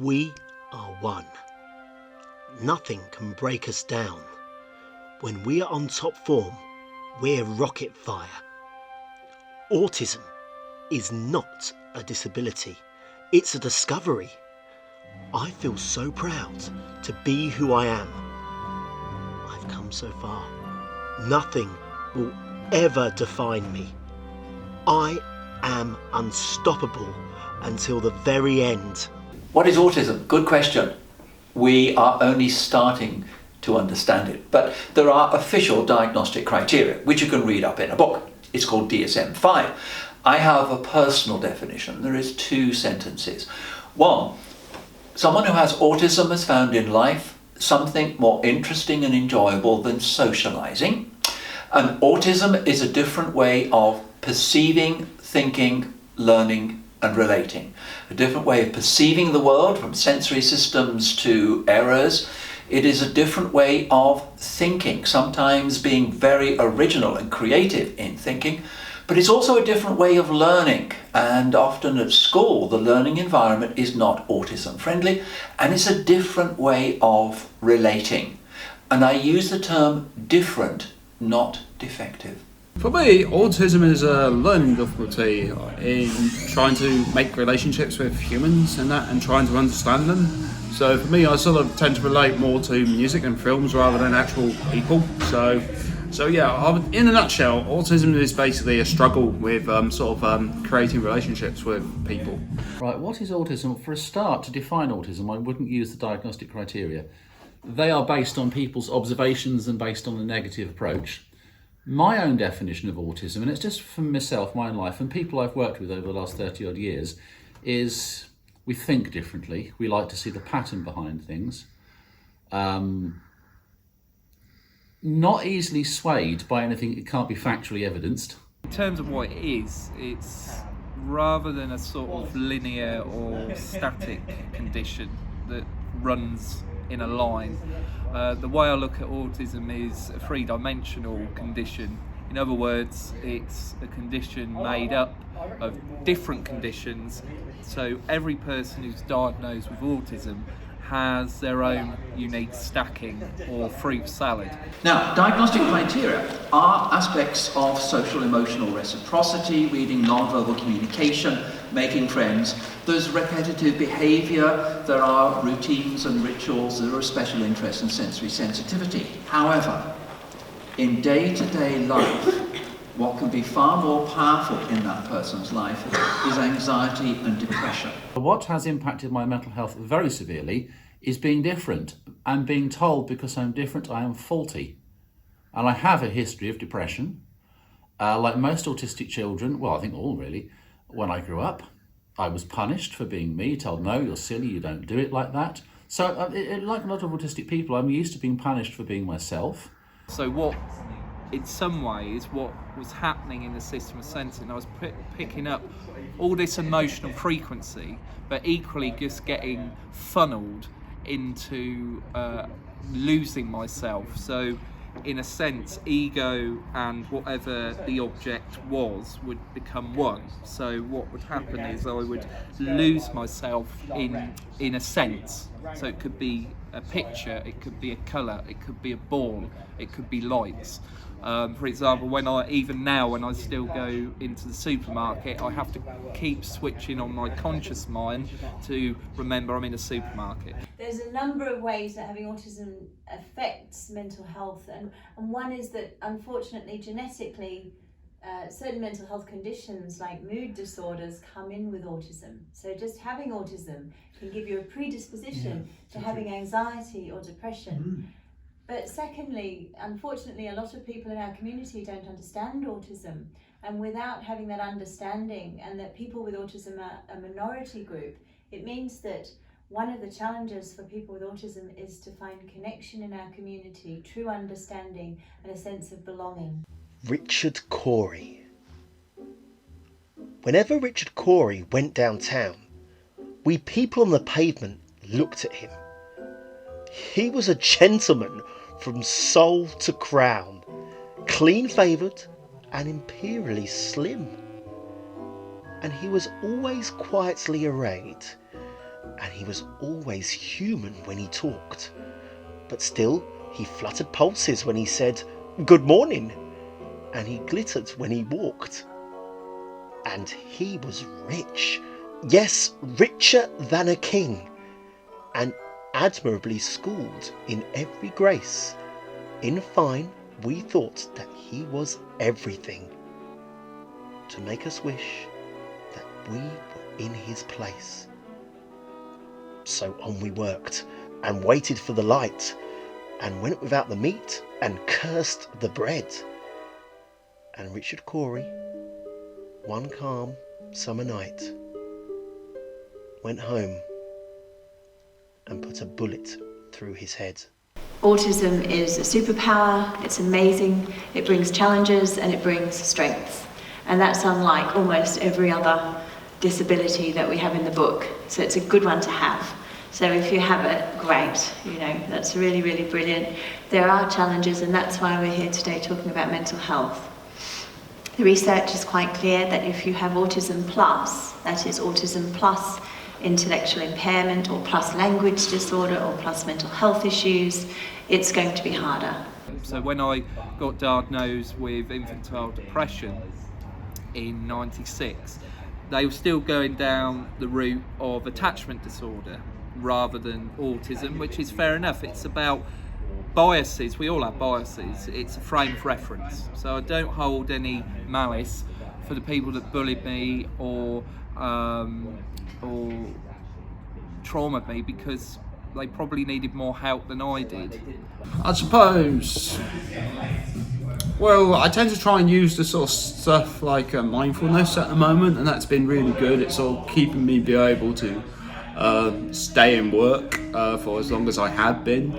We are one. Nothing can break us down. When we are on top form, we're rocket fire. Autism is not a disability, it's a discovery. I feel so proud to be who I am. I've come so far. Nothing will ever define me. I am unstoppable until the very end. What is autism? Good question. We are only starting to understand it, but there are official diagnostic criteria, which you can read up in a book. It's called DSM-5. I have a personal definition. There is 2 sentences. 1, someone who has autism has found in life something more interesting and enjoyable than socializing. And autism is a different way of perceiving, thinking, learning and relating. A different way of perceiving the world, from sensory systems to errors. It is a different way of thinking, sometimes being very original and creative in thinking, but it's also a different way of learning. And often at school, the learning environment is not autism friendly, and it's a different way of relating. And I use the term different, not defective. For me, autism is a learning difficulty in trying to make relationships with humans and trying to understand them. So for me, I sort of tend to relate more to music and films rather than actual people. So yeah, in a nutshell, autism is basically a struggle with creating relationships with people. Right, what is autism? For a start, to define autism, I wouldn't use the diagnostic criteria. They are based on people's observations and based on a negative approach. My own definition of autism, and it's just from myself, my own life, and people I've worked with over the last 30 odd years, is we think differently. We like to see the pattern behind things. Not easily swayed by anything that can't be factually evidenced. In terms of what it is, it's rather than a sort of linear or static condition that runs in a line. The way I look at autism is a 3-dimensional condition. In other words, it's a condition made up of different conditions. So every person who's diagnosed with autism has their own unique stacking or fruit salad. Now, diagnostic criteria are aspects of social emotional reciprocity, reading non-verbal communication, making friends. There's repetitive behaviour, there are routines and rituals, there are special interests and sensory sensitivity. However, in day-to-day life, what can be far more powerful in that person's life is anxiety and depression. What has impacted my mental health very severely is being different. I'm being told because I'm different, I am faulty. And I have a history of depression. Like most autistic children, well, I think all really, when I grew up, I was punished for being me, told, no, you're silly, you don't do it like that. So like a lot of autistic people, I'm used to being punished for being myself. So what, in some ways, what was happening in the system of sensing, I was picking up all this emotional frequency, but equally just getting funneled into losing myself. So in a sense, ego and whatever the object was would become one. So what would happen is I would lose myself in a sense. So it could be a picture, it could be a colour, it could be a ball, it could be lights. For example, when I still go into the supermarket, I have to keep switching on my conscious mind to remember I'm in a supermarket. There's a number of ways that having autism affects mental health, and one is that unfortunately genetically certain mental health conditions like mood disorders come in with autism. So just having autism can give you a predisposition to having anxiety or depression. But secondly, unfortunately, a lot of people in our community don't understand autism, and without having that understanding, and that people with autism are a minority group, it means that one of the challenges for people with autism is to find connection in our community, true understanding and a sense of belonging. Richard Corey. Whenever Richard Corey went downtown, we people on the pavement looked at him. He was a gentleman from soul to crown, clean-favoured and imperially slim. And he was always quietly arrayed, and he was always human when he talked. But still, he fluttered pulses when he said, "Good morning," and he glittered when he walked. And he was rich, yes, richer than a king, and admirably schooled in every grace. In fine, we thought that he was everything, to make us wish that we were in his place. So on we worked, and waited for the light, and went without the meat, and cursed the bread. And Richard Cory, one calm summer night, went home and put a bullet through his head. Autism is a superpower, it's amazing, it brings challenges and it brings strengths. And that's unlike almost every other disability that we have in the book. So it's a good one to have. So if you have it, great, that's really, really brilliant. There are challenges, and that's why we're here today talking about mental health. The research is quite clear that if you have autism plus, that is autism plus intellectual impairment or plus language disorder or plus mental health issues, it's going to be harder. So when I got diagnosed with infantile depression in '96, they were still going down the route of attachment disorder rather than autism, which is fair enough. It's about biases. We all have biases. It's a frame of reference. So I don't hold any malice for the people that bullied me or traumatized me, because they probably needed more help than I did. I suppose, well, I tend to try and use the sort of stuff like mindfulness at the moment, and that's been really good. It's sort of keeping me be able to stay in work for as long as I have been.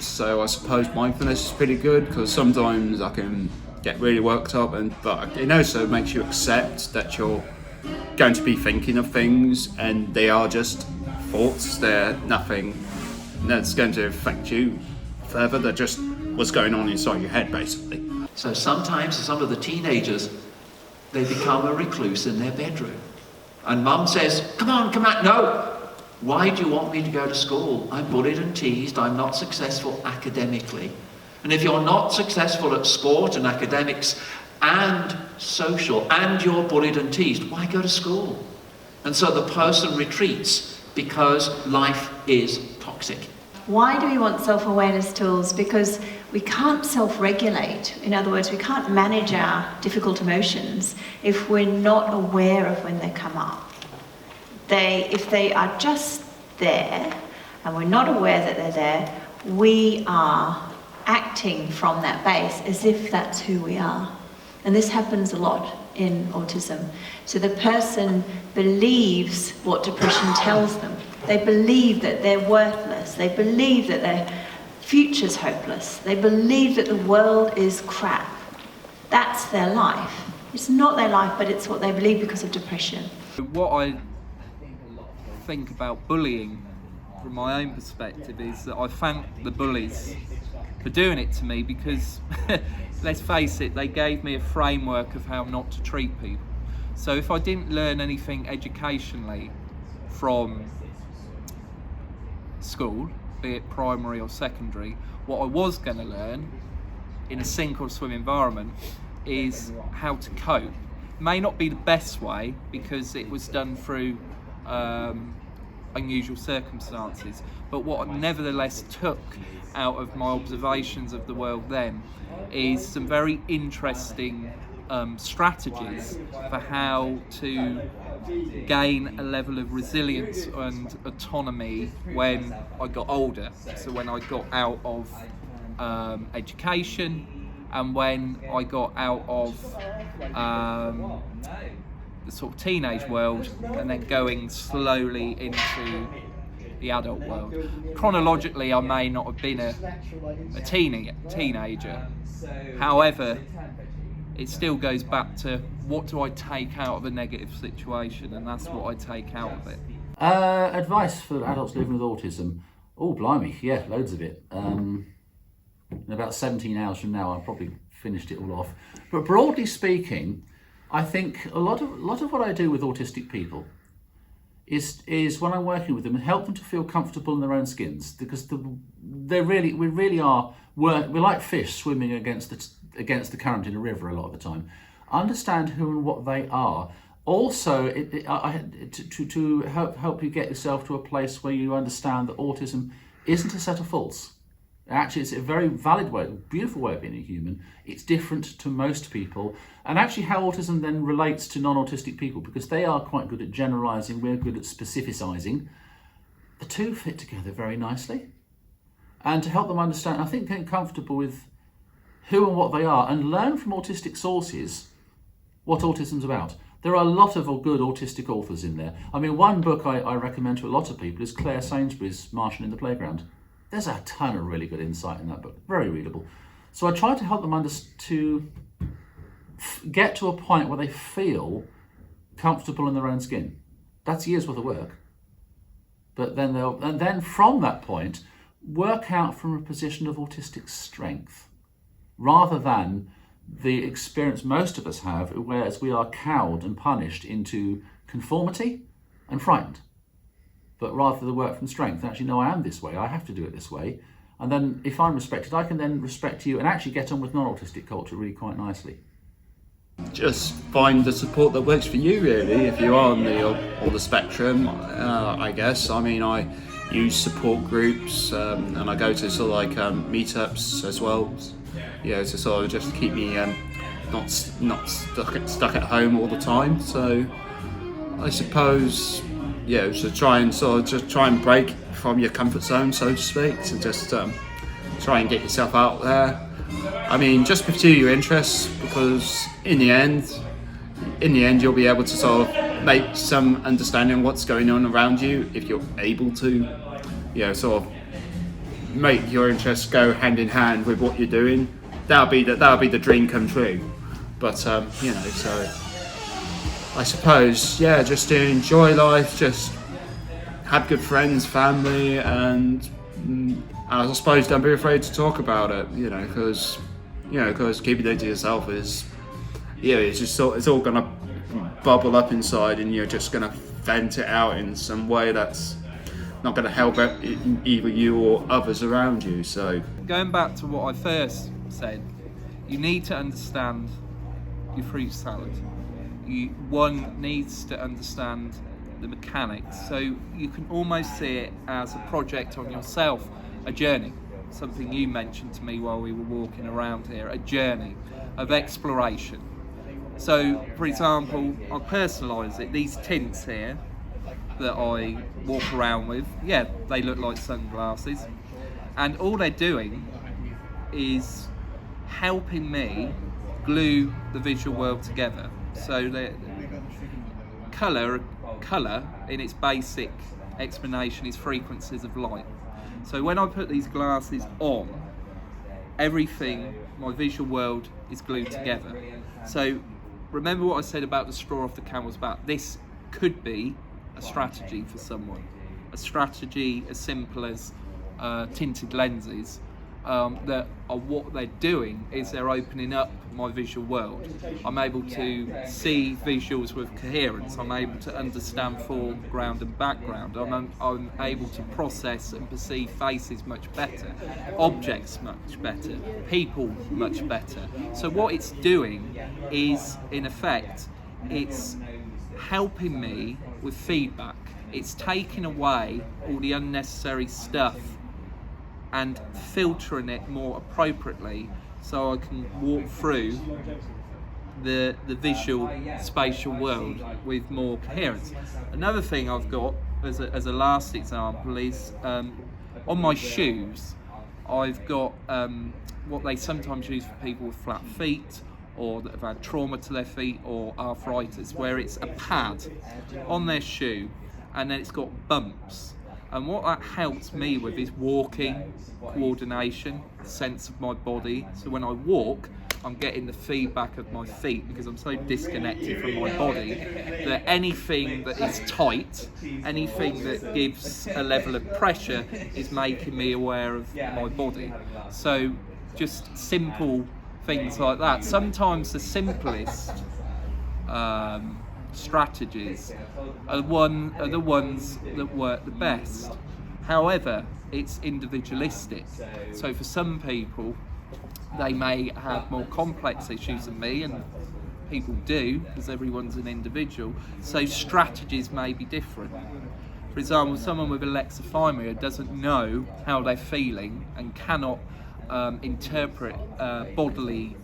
So I suppose mindfulness is pretty good, because sometimes I can get really worked up, but it also makes you accept that you're going to be thinking of things and they are just thoughts. They're nothing that's going to affect you further. They're just what's going on inside your head, basically. So sometimes some of the teenagers, they become a recluse in their bedroom. And mum says, come on, no. Why do you want me to go to school? I'm bullied and teased, I'm not successful academically. And if you're not successful at sport and academics and social, and you're bullied and teased, why go to school? And so the person retreats because life is toxic. Why do we want self-awareness tools? Because we can't self-regulate. In other words, we can't manage our difficult emotions if we're not aware of when they come up. If they are just there and we're not aware that they're there, we are acting from that base as if that's who we are. And this happens a lot in autism. So the person believes what depression tells them. They believe that they're worthless. They believe that their future's hopeless. They believe that the world is crap. That's their life. It's not their life, but it's what they believe because of depression. What I think about bullying from my own perspective is that I thank the bullies for doing it to me, because let's face it, they gave me a framework of how not to treat people. So if I didn't learn anything educationally from school, be it primary or secondary, what I was going to learn in a sink or swim environment is how to cope. It may not be the best way because it was done through unusual circumstances, but what I nevertheless took out of my observations of the world then is some very interesting strategies for how to gain a level of resilience and autonomy when I got older. So when I got out of education and when I got out of the sort of teenage world and then going slowly into the adult world. Chronologically, I may not have been a teenager. However, it still goes back to what do I take out of a negative situation, and that's what I take out of it. Advice for adults living with autism. Oh, blimey, yeah, loads of it. In about 17 hours from now, I've probably finished it all off. But broadly speaking, I think a lot of what I do with autistic people is when I'm working with them and help them to feel comfortable in their own skins, because we really are, we're like fish swimming against the current in a river a lot of the time. Understand who and what they are. Also, to help you get yourself to a place where you understand that autism isn't a set of faults. Actually, it's a very valid way, beautiful way of being a human. It's different to most people. And actually how autism then relates to non-autistic people, because they are quite good at generalising, we're good at specificising. The two fit together very nicely. And to help them understand, I think, getting comfortable with who and what they are, and learn from autistic sources what autism's about. There are a lot of good autistic authors in there. I mean, one book I recommend to a lot of people is Claire Sainsbury's Martian in the Playground. There's a ton of really good insight in that book, very readable. So I try to help them get to a point where they feel comfortable in their own skin. That's years worth of work. But then from that point, work out from a position of autistic strength, rather than the experience most of us have, whereas we are cowed and punished into conformity and frightened. But rather the work from strength, actually, no, I am this way, I have to do it this way. And then if I'm respected, I can then respect you and actually get on with non-autistic culture really quite nicely. Just find the support that works for you, really, if you are on the spectrum, I guess. I mean, I use support groups and I go to sort of like meetups as well, to sort of just keep me not stuck at home all the time. So I suppose, so try and break from your comfort zone, so to speak, to just try and get yourself out there. I mean, just pursue your interests, because in the end you'll be able to sort of make some understanding of what's going on around you if you're able to, sort of make your interests go hand in hand with what you're doing. That'll be the dream come true. But so I suppose, just to enjoy life, just have good friends, family, and I suppose don't be afraid to talk about it, because keeping it to yourself is, it's all gonna bubble up inside, and you're just gonna vent it out in some way that's not gonna help either you or others around you. So going back to what I first said, you need to understand your fruit salad. One needs to understand the mechanics, so you can almost see it as a project on yourself, a journey. Something you mentioned to me while we were walking around here, a journey of exploration. So, for example, I personalise it. These tints here that I walk around with, they look like sunglasses, and all they're doing is helping me glue the visual world together. So the colour in its basic explanation is frequencies of light. So when I put these glasses on, everything, my visual world, is glued together. So remember what I said about the straw off the camel's back. This could be a strategy for someone. A strategy as simple as tinted lenses, that are what they're doing is they're opening up my visual world. I'm able to see visuals with coherence. I'm able to understand foreground and background. I'm able to process and perceive faces much better, objects much better, people much better. So what it's doing is, in effect, it's helping me with feedback. It's taking away all the unnecessary stuff and filtering it more appropriately, so I can walk through the visual spatial world with more coherence. Another thing I've got as a last example is on my shoes I've got what they sometimes use for people with flat feet or that have had trauma to their feet or arthritis, where it's a pad on their shoe and then it's got bumps. And what that helps me with is walking, coordination, sense of my body. So when I walk, I'm getting the feedback of my feet because I'm so disconnected from my body that anything that is tight, anything that gives a level of pressure is making me aware of my body. So just simple things like that. Sometimes the simplest strategies are the ones that work the best. However, it's individualistic. So for some people, they may have more complex issues than me, and people do, because everyone's an individual. So strategies may be different. For example, someone with alexithymia doesn't know how they're feeling and cannot interpret bodily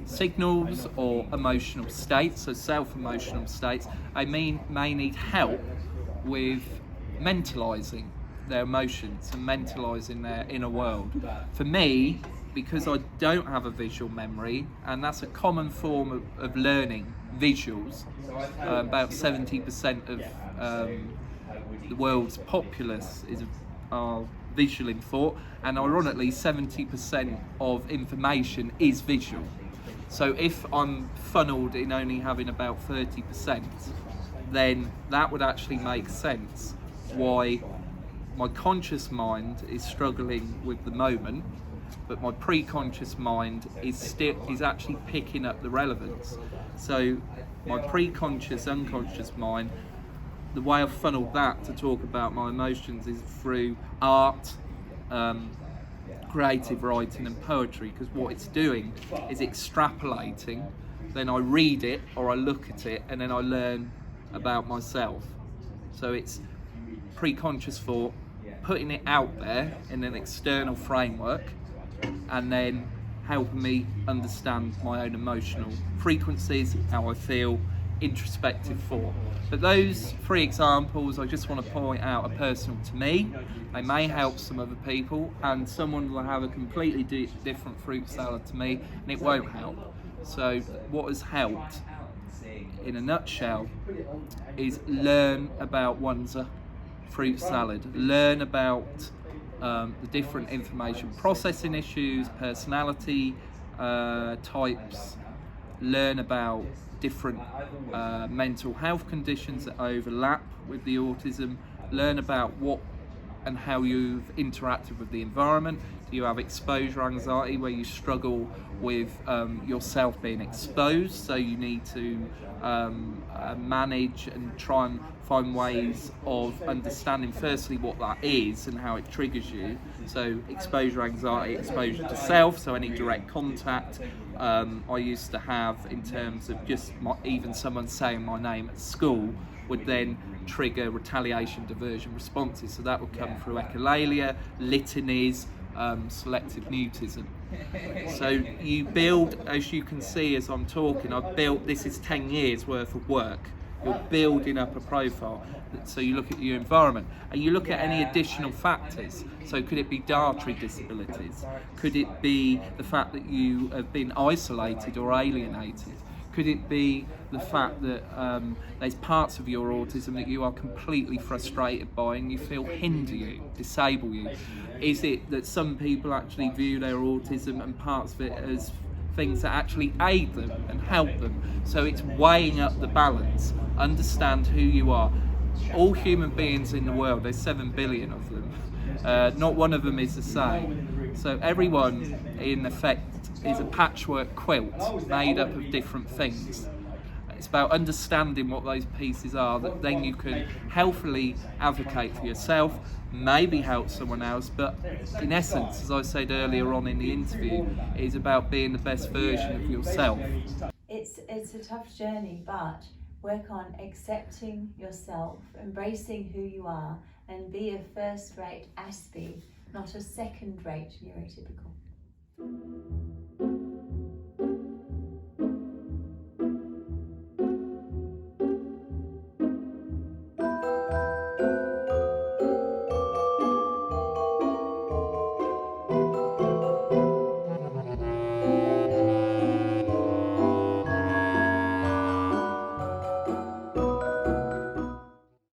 signals or emotional states, so self-emotional states. They may need help with mentalising their emotions and mentalising their inner world. For me, because I don't have a visual memory, and that's a common form of learning, visuals, about 70% of the world's populace are visual in thought, and ironically 70% of information is visual. So if I'm funneled in only having about 30%, then that would actually make sense why my conscious mind is struggling with the moment, but my pre-conscious mind is actually picking up the relevance. So my pre-conscious, unconscious mind, the way I've funneled that to talk about my emotions is through art, creative writing and poetry, because what it's doing is extrapolating. Then I read it or I look at it and then I learn about myself. So it's pre-conscious thought, putting it out there in an external framework, and then helping me understand my own emotional frequencies, how I feel, introspective thought. But those three examples I just want to point out are personal to me. They may help some other people, and someone will have a completely different fruit salad to me and it won't help. So what has helped, in a nutshell, is learn about one's fruit salad, learn about the different information processing issues, personality types, learn about different mental health conditions that overlap with the autism, learn about what and how you've interacted with the environment. Do you have exposure anxiety, where you struggle with yourself being exposed, so you need to manage and try and find ways of understanding firstly what that is and how it triggers you. So exposure anxiety, exposure to self, so any direct contact I used to have in terms of just even someone saying my name at school would then trigger retaliation, diversion responses. So that would come through echolalia, litanies, selective mutism. So you build, as you can see as I'm talking, I've built, this is 10 years worth of work. You're building up a profile. So you look at your environment and you look at any additional factors. So could it be dietary disabilities? Could it be the fact that you have been isolated or alienated? Could it be the fact that there's parts of your autism that you are completely frustrated by and you feel hinder you, disable you? Is it that some people actually view their autism and parts of it as things that actually aid them and help them? So it's weighing up the balance, understand who you are. All human beings in the world, there's 7 billion of them, not one of them is the same. So everyone in effect is a patchwork quilt made up of different things. It's about understanding what those pieces are, that then you can healthily advocate for yourself, maybe help someone else, but in essence, as I said earlier on in the interview, it's about being the best version of yourself. It's a tough journey, but work on accepting yourself, embracing who you are, and be a first-rate Aspie, not a second-rate neurotypical.